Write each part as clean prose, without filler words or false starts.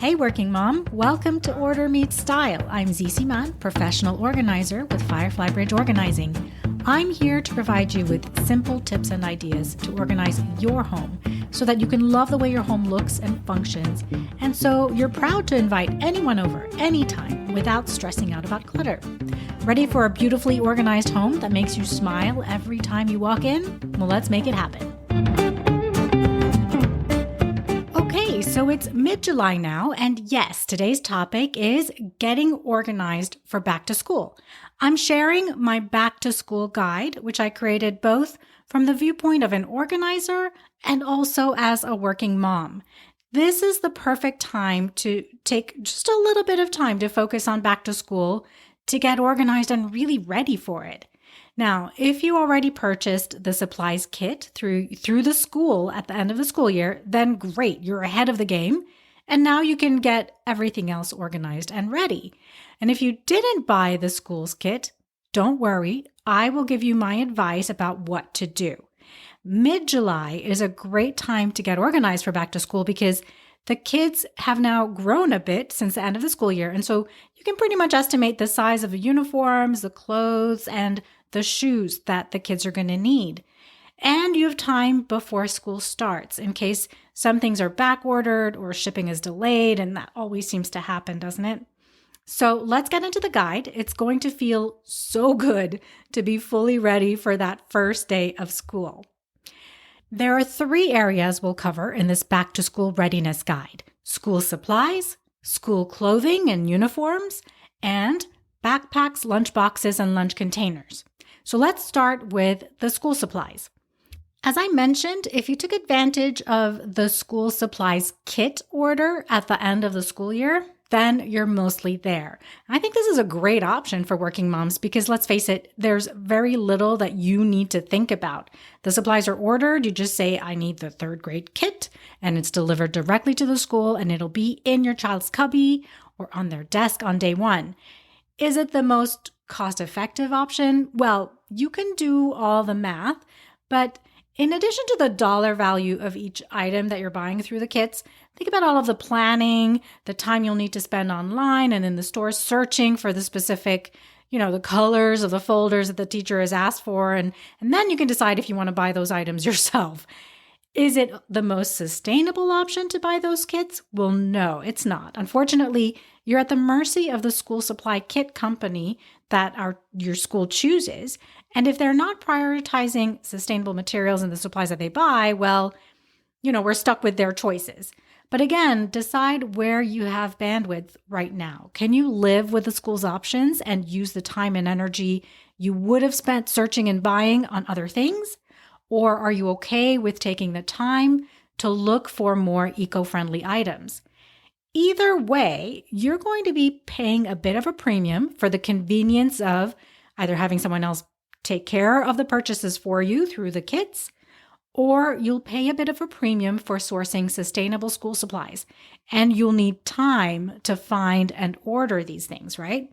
Hey working mom, welcome to Order Meets Style. I'm Zizi Man, professional organizer with Firefly Bridge Organizing. I'm here to provide you with simple tips and ideas to organize your home so that you can love the way your home looks and functions, and so you're proud to invite anyone over anytime without stressing out about clutter. Ready for a beautifully organized home that makes you smile every time you walk in? Well, let's make it happen. Okay, so it's mid-July now, and yes, today's topic is getting organized for back to school. I'm sharing my back to school guide, which I created both from the viewpoint of an organizer and also as a working mom. This is the perfect time to take just a little bit of time to focus on back to school to get organized and really ready for it. Now, if you already purchased the supplies kit through the school at the end of the school year, then great, you're ahead of the game. And now you can get everything else organized and ready. And if you didn't buy the school's kit, don't worry, I will give you my advice about what to do. Mid-July is a great time to get organized for back to school because the kids have now grown a bit since the end of the school year. And so you can pretty much estimate the size of the uniforms, the clothes, and the shoes that the kids are going to need. And you have time before school starts in case some things are back ordered or shipping is delayed, and that always seems to happen, doesn't it? So let's get into the guide. It's going to feel so good to be fully ready for that first day of school. There are 3 areas we'll cover in this back to school readiness guide: school supplies, school clothing and uniforms, and backpacks, lunch boxes, and lunch containers. So let's start with the school supplies. As I mentioned, if you took advantage of the school supplies kit order at the end of the school year, then you're mostly there. I think this is a great option for working moms because let's face it, there's very little that you need to think about. The supplies are ordered. You just say, I need the 3rd grade kit, and it's delivered directly to the school, and it'll be in your child's cubby or on their desk on day 1. Is it the most cost-effective option? Well, you can do all the math, but in addition to the dollar value of each item that you're buying through the kits, think about all of the planning, the time you'll need to spend online and in the store searching for the specific, the colors of the folders that the teacher has asked for, and then you can decide if you want to buy those items yourself. Is it the most sustainable option to buy those kits? Well, no, it's not. Unfortunately, you're at the mercy of the school supply kit company that your school chooses. And if they're not prioritizing sustainable materials in the supplies that they buy, well, we're stuck with their choices. But again, decide where you have bandwidth right now. Can you live with the school's options and use the time and energy you would have spent searching and buying on other things? Or are you okay with taking the time to look for more eco-friendly items? Either way, you're going to be paying a bit of a premium for the convenience of either having someone else take care of the purchases for you through the kits, or you'll pay a bit of a premium for sourcing sustainable school supplies, and you'll need time to find and order these things, right?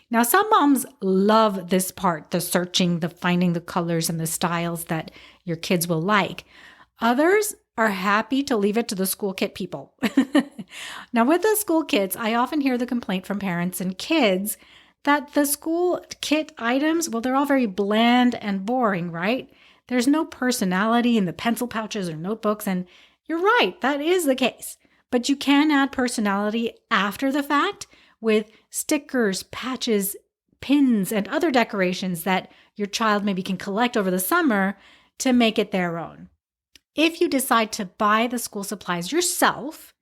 Now, some moms love this part, the searching, the finding the colors and the styles that your kids will like. Others are happy to leave it to the school kit people. Now, with the school kits, I often hear the complaint from parents and kids that the school kit items, well, they're all very bland and boring, right? There's no personality in the pencil pouches or notebooks, and you're right, that is the case. But you can add personality after the fact with stickers, patches, pins, and other decorations that your child maybe can collect over the summer to make it their own. If you decide to buy the school supplies yourself,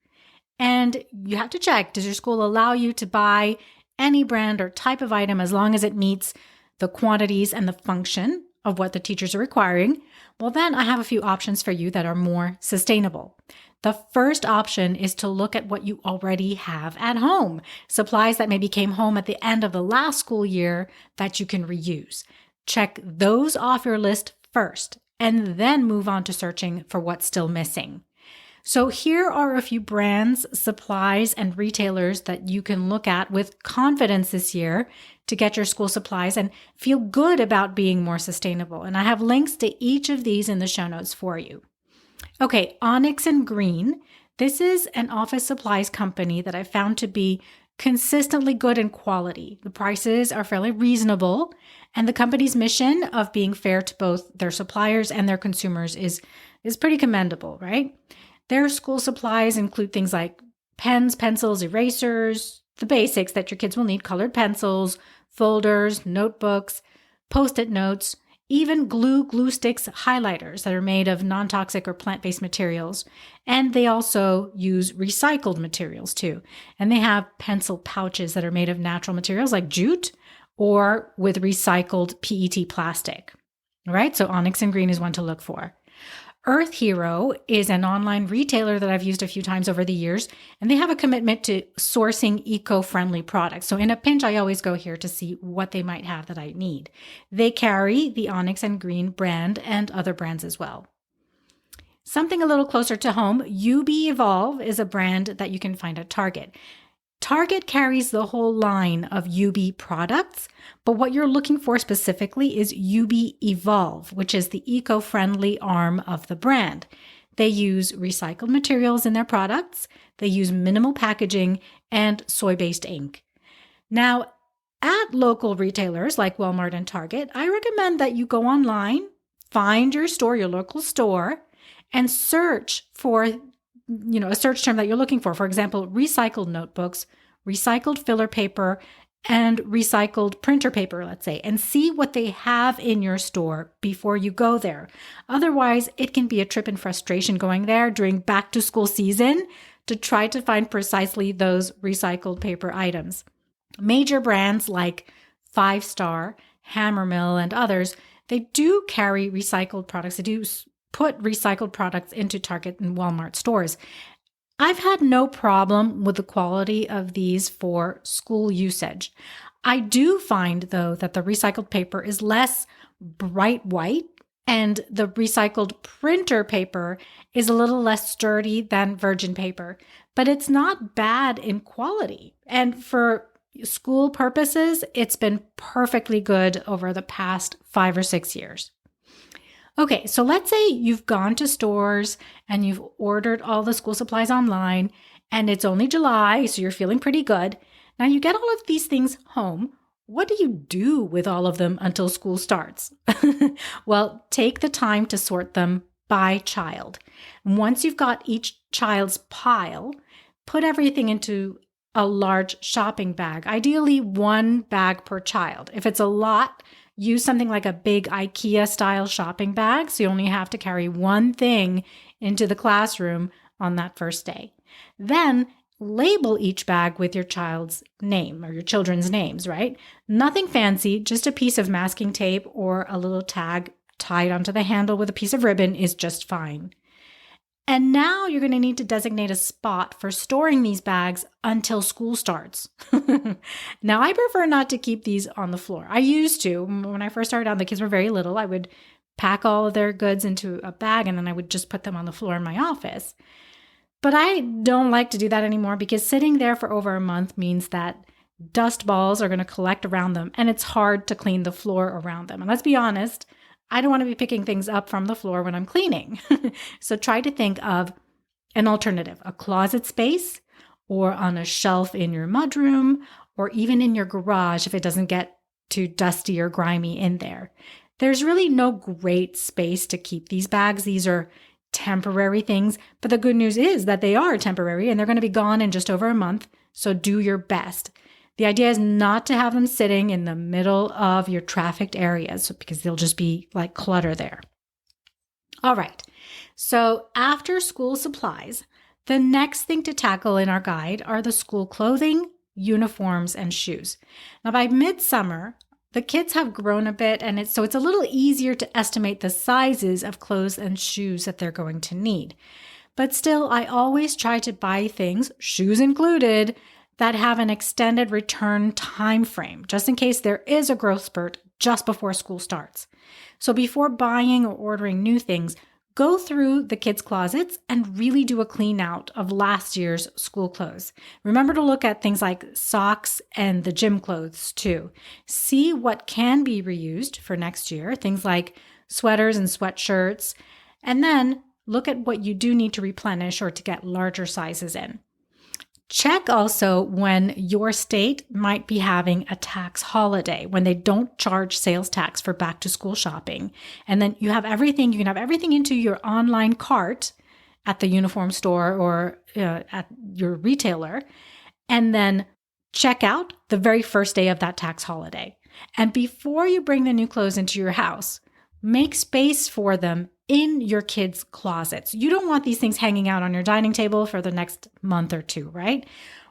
and you have to check, does your school allow you to buy any brand or type of item as long as it meets the quantities and the function of what the teachers are requiring? Well, then I have a few options for you that are more sustainable. The first option is to look at what you already have at home, supplies that maybe came home at the end of the last school year that you can reuse. Check those off your list first, and then move on to searching for what's still missing. So here are a few brands, supplies, and retailers that you can look at with confidence this year to get your school supplies and feel good about being more sustainable. And I have links to each of these in the show notes for you. Okay, onyx and green. This is an office supplies company that I found to be consistently good in quality. The prices are fairly reasonable, and the company's mission of being fair to both their suppliers and their consumers is pretty commendable, right? Their school supplies include things like pens, pencils, erasers, the basics that your kids will need, colored pencils, folders, notebooks, Post-it notes, even glue sticks, highlighters that are made of non-toxic or plant-based materials. And they also use recycled materials too. And they have pencil pouches that are made of natural materials like jute or with recycled PET plastic. All right, so onyx and green is one to look for. Earth Hero is an online retailer that I've used a few times over the years, and they have a commitment to sourcing eco-friendly products. So in a pinch, I always go here to see what they might have that I need. They carry the Onyx and Green brand and other brands as well. Something a little closer to home, UB Evolve is a brand that you can find at Target. Target carries the whole line of UB products, but what you're looking for specifically is UB Evolve, which is the eco-friendly arm of the brand. They use recycled materials in their products, they use minimal packaging, and soy-based ink. Now, at local retailers like Walmart and Target, I recommend that you go online, find your store, your local store, and search for a search term that you're looking for. For example, recycled notebooks, recycled filler paper, and recycled printer paper, let's say, and see what they have in your store before you go there. Otherwise, it can be a trip and frustration going there during back to school season to try to find precisely those recycled paper items. Major brands like 5 Star, Hammermill, and others, they do carry recycled products. They do put recycled products into Target and Walmart stores. I've had no problem with the quality of these for school usage. I do find, though, that the recycled paper is less bright white and the recycled printer paper is a little less sturdy than virgin paper, but it's not bad in quality. And for school purposes, it's been perfectly good over the past 5 or 6 years. Okay, so let's say you've gone to stores and you've ordered all the school supplies online and it's only July, so you're feeling pretty good. Now you get all of these things home. What do you do with all of them until school starts? Well, take the time to sort them by child. Once you've got each child's pile, put everything into a large shopping bag, ideally 1 bag per child. If it's a lot, use something like a big IKEA-style shopping bag, so you only have to carry 1 thing into the classroom on that first day. Then label each bag with your child's name or your children's names, right? Nothing fancy, just a piece of masking tape or a little tag tied onto the handle with a piece of ribbon is just fine. And now you're going to need to designate a spot for storing these bags until school starts. Now, I prefer not to keep these on the floor. I used to. When I first started out, the kids were very little. I would pack all of their goods into a bag and then I would just put them on the floor in my office. But I don't like to do that anymore because sitting there for over a month means that dust balls are going to collect around them and it's hard to clean the floor around them. And let's be honest, I don't want to be picking things up from the floor when I'm cleaning. So try to think of an alternative, a closet space or on a shelf in your mudroom or even in your garage if it doesn't get too dusty or grimy in there. There's really no great space to keep these bags. These are temporary things, but the good news is that they are temporary and they're going to be gone in just over a month. So do your best. The idea is not to have them sitting in the middle of your trafficked areas because they'll just be like clutter there. All right. So after school supplies, the next thing to tackle in our guide are the school clothing, uniforms, and shoes. Now by midsummer, the kids have grown a bit and it's a little easier to estimate the sizes of clothes and shoes that they're going to need. But still, I always try to buy things, shoes included, that have an extended return time frame, just in case there is a growth spurt just before school starts. So before buying or ordering new things, go through the kids' closets and really do a clean out of last year's school clothes. Remember to look at things like socks and the gym clothes too. See what can be reused for next year, things like sweaters and sweatshirts. And then look at what you do need to replenish or to get larger sizes in. Check also when your state might be having a tax holiday, when they don't charge sales tax for back to school shopping. And then you can have everything into your online cart at the uniform store or at your retailer, and then check out the very first day of that tax holiday. And before you bring the new clothes into your house, make space for them in your kids' closets. You don't want these things hanging out on your dining table for the next month or two, right?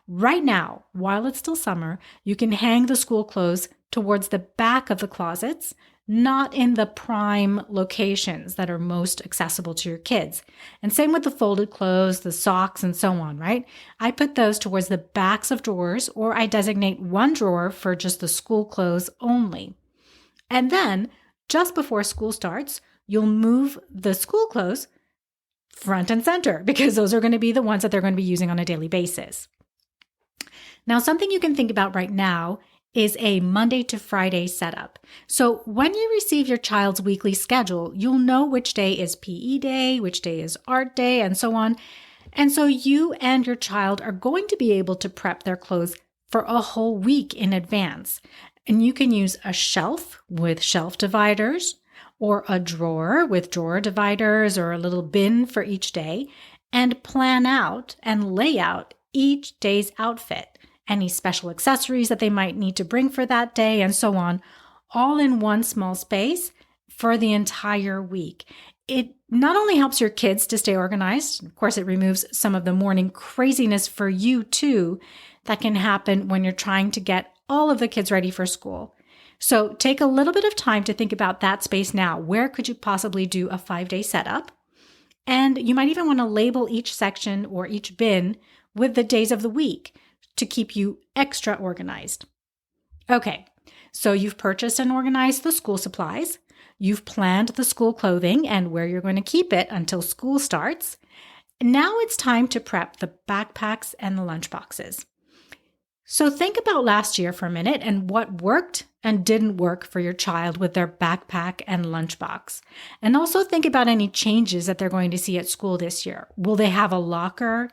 Right now, while it's still summer, you can hang the school clothes towards the back of the closets, not in the prime locations that are most accessible to your kids. And same with the folded clothes, the socks, and so on, right? I put those towards the backs of drawers, or I designate one drawer for just the school clothes only. And then, just before school starts, you'll move the school clothes front and center because those are going to be the ones that they're going to be using on a daily basis. Now, something you can think about right now is a Monday to Friday setup. So when you receive your child's weekly schedule, you'll know which day is PE day, which day is art day, and so on. And so you and your child are going to be able to prep their clothes for a whole week in advance. And you can use a shelf with shelf dividers, or a drawer with drawer dividers, or a little bin for each day, and plan out and lay out each day's outfit, any special accessories that they might need to bring for that day, and so on, all in one small space for the entire week. It not only helps your kids to stay organized, of course, it removes some of the morning craziness for you too that can happen when you're trying to get all of the kids ready for school. So take a little bit of time to think about that space now. Where could you possibly do a 5-day setup? And you might even want to label each section or each bin with the days of the week to keep you extra organized. Okay, so you've purchased and organized the school supplies. You've planned the school clothing and where you're going to keep it until school starts. Now it's time to prep the backpacks and the lunch boxes. So think about last year for a minute and what worked and didn't work for your child with their backpack and lunchbox. And also think about any changes that they're going to see at school this year. Will they have a locker?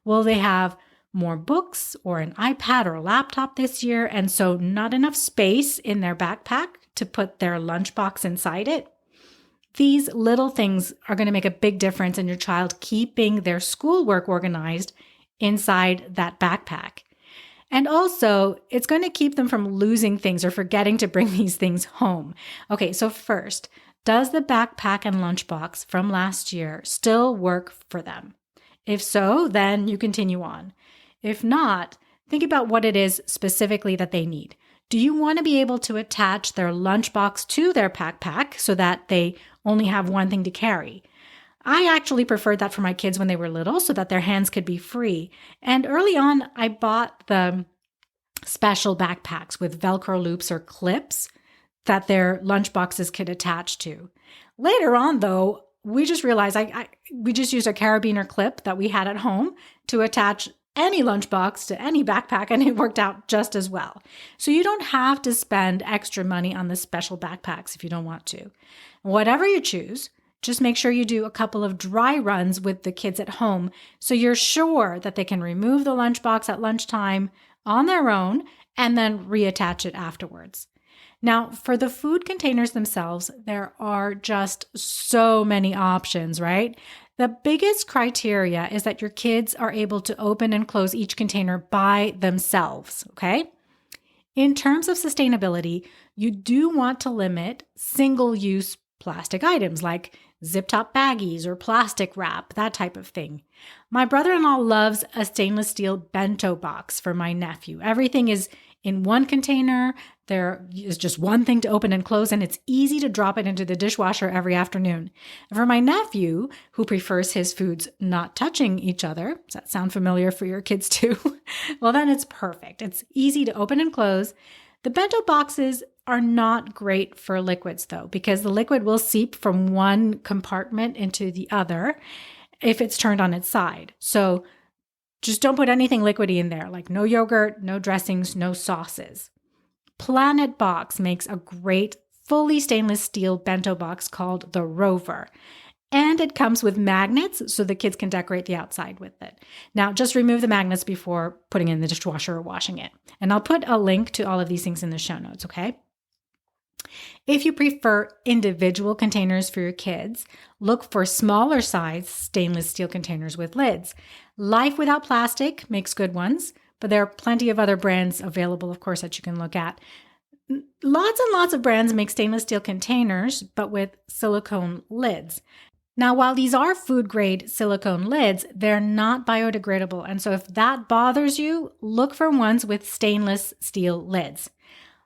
Will they have more books or an iPad or a laptop this year? And so not enough space in their backpack to put their lunchbox inside it? These little things are going to make a big difference in your child keeping their schoolwork organized inside that backpack. And also, it's going to keep them from losing things or forgetting to bring these things home. Okay, so first, does the backpack and lunchbox from last year still work for them? If so, then you continue on. If not, think about what it is specifically that they need. Do you want to be able to attach their lunchbox to their backpack so that they only have one thing to carry? I actually preferred that for my kids when they were little so that their hands could be free. And early on, I bought the special backpacks with Velcro loops or clips that their lunchboxes could attach to. Later on, though, we just realized we just used a carabiner clip that we had at home to attach any lunchbox to any backpack, and it worked out just as well. So you don't have to spend extra money on the special backpacks if you don't want to. Whatever you choose, just make sure you do a couple of dry runs with the kids at home so you're sure that they can remove the lunchbox at lunchtime on their own and then reattach it afterwards. Now, for the food containers themselves, there are just so many options, right? The biggest criteria is that your kids are able to open and close each container by themselves, okay? In terms of sustainability, you do want to limit single-use plastic items like zip-top baggies or plastic wrap, that type of thing. My brother-in-law loves a stainless steel bento box for my nephew. Everything is in one container. There is just one thing to open and close, and it's easy to drop it into the dishwasher every afternoon. And for my nephew, who prefers his foods not touching each other, does that sound familiar for your kids too? Well, then it's perfect. It's easy to open and close. The bento boxes are not great for liquids though, because the liquid will seep from one compartment into the other if it's turned on its side. So just don't put anything liquidy in there, like no yogurt, no dressings, no sauces. Planet Box makes a great fully stainless steel bento box called the Rover. And it comes with magnets so the kids can decorate the outside with it. Now, just remove the magnets before putting it in the dishwasher or washing it. And I'll put a link to all of these things in the show notes, okay? If you prefer individual containers for your kids, look for smaller size stainless steel containers with lids. Life Without Plastic makes good ones, but there are plenty of other brands available, of course, that you can look at. Lots and lots of brands make stainless steel containers, but with silicone lids. Now, while these are food-grade silicone lids, they're not biodegradable. And so if that bothers you, look for ones with stainless steel lids.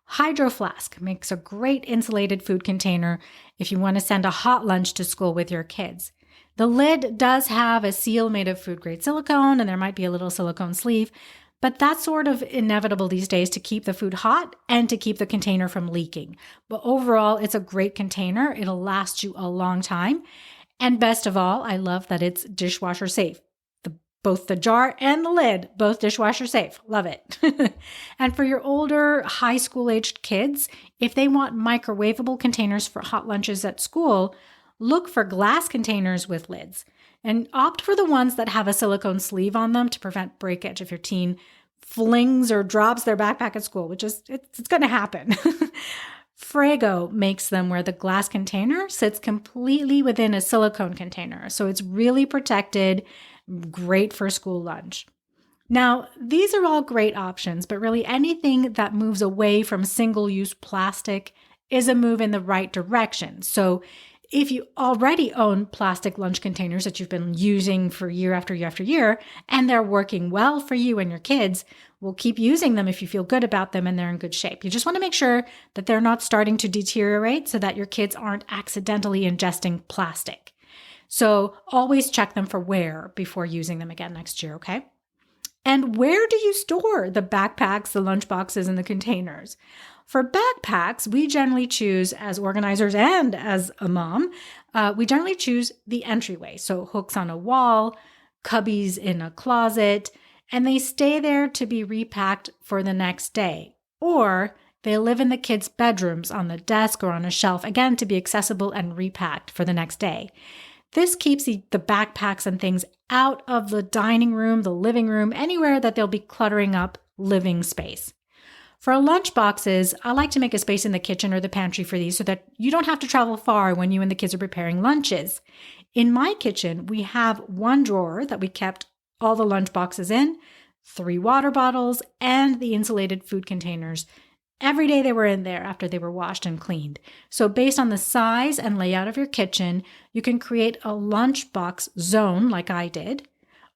Hydro Flask makes a great insulated food container if you want to send a hot lunch to school with your kids. The lid does have a seal made of food-grade silicone, and there might be a little silicone sleeve, but that's sort of inevitable these days to keep the food hot and to keep the container from leaking. But overall, it's a great container. It'll last you a long time. And best of all, I love that it's dishwasher safe. Both the jar and the lid, both dishwasher safe. Love it. And for your older high school aged kids, if they want microwavable containers for hot lunches at school, look for glass containers with lids and opt for the ones that have a silicone sleeve on them to prevent breakage if your teen flings or drops their backpack at school, which is, it's going to happen. Frago makes them where the glass container sits completely within a silicone container. So it's really protected, great for school lunch. Now, these are all great options, but really anything that moves away from single-use plastic is a move in the right direction. So if you already own plastic lunch containers that you've been using for year after year after year, and they're working well for you and your kids, well, keep using them if you feel good about them and they're in good shape. You just want to make sure that they're not starting to deteriorate so that your kids aren't accidentally ingesting plastic. So always check them for wear before using them again next year, okay? And where do you store the backpacks, the lunch boxes, and the containers? For backpacks, we generally choose, as organizers and as a mom, we generally choose the entryway. So hooks on a wall, cubbies in a closet, and they stay there to be repacked for the next day. Or they live in the kids' bedrooms on the desk or on a shelf, again, to be accessible and repacked for the next day. This keeps the backpacks and things out of the dining room, the living room, anywhere that they'll be cluttering up living space. For lunch boxes, I like to make a space in the kitchen or the pantry for these so that you don't have to travel far when you and the kids are preparing lunches. In my kitchen, we have one drawer that we kept all the lunch boxes in, 3 water bottles, and the insulated food containers. Every day they were in there after they were washed and cleaned. So based on the size and layout of your kitchen, you can create a lunchbox zone like I did,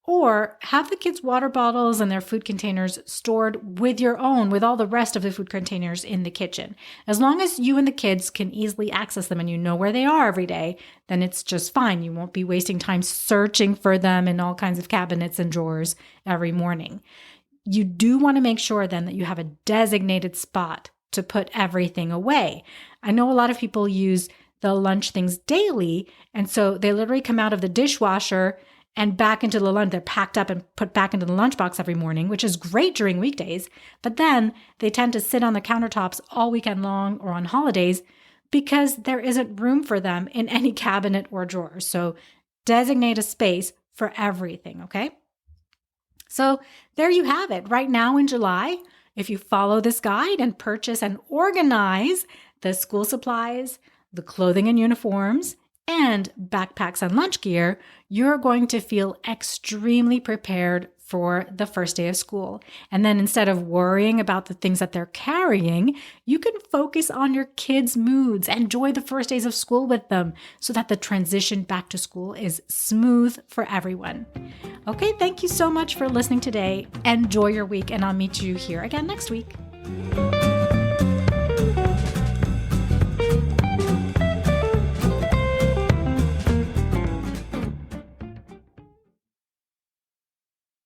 or have the kids' water bottles and their food containers stored with all the rest of the food containers in the kitchen. As long as you and the kids can easily access them and you know where they are every day, then it's just fine. You won't be wasting time searching for them in all kinds of cabinets and drawers every morning. You do want to make sure then that you have a designated spot to put everything away. I know a lot of people use the lunch things daily, and so they literally come out of the dishwasher and back into the lunch. They're packed up and put back into the lunchbox every morning, which is great during weekdays. But then they tend to sit on the countertops all weekend long or on holidays because there isn't room for them in any cabinet or drawer. So designate a space for everything, okay? So there you have it. Right now in July, if you follow this guide and purchase and organize the school supplies, the clothing and uniforms, and backpacks and lunch gear, you're going to feel extremely prepared for the first day of school. And then instead of worrying about the things that they're carrying, you can focus on your kids' moods, enjoy the first days of school with them so that the transition back to school is smooth for everyone. Okay, thank you so much for listening today. Enjoy your week, and I'll meet you here again next week.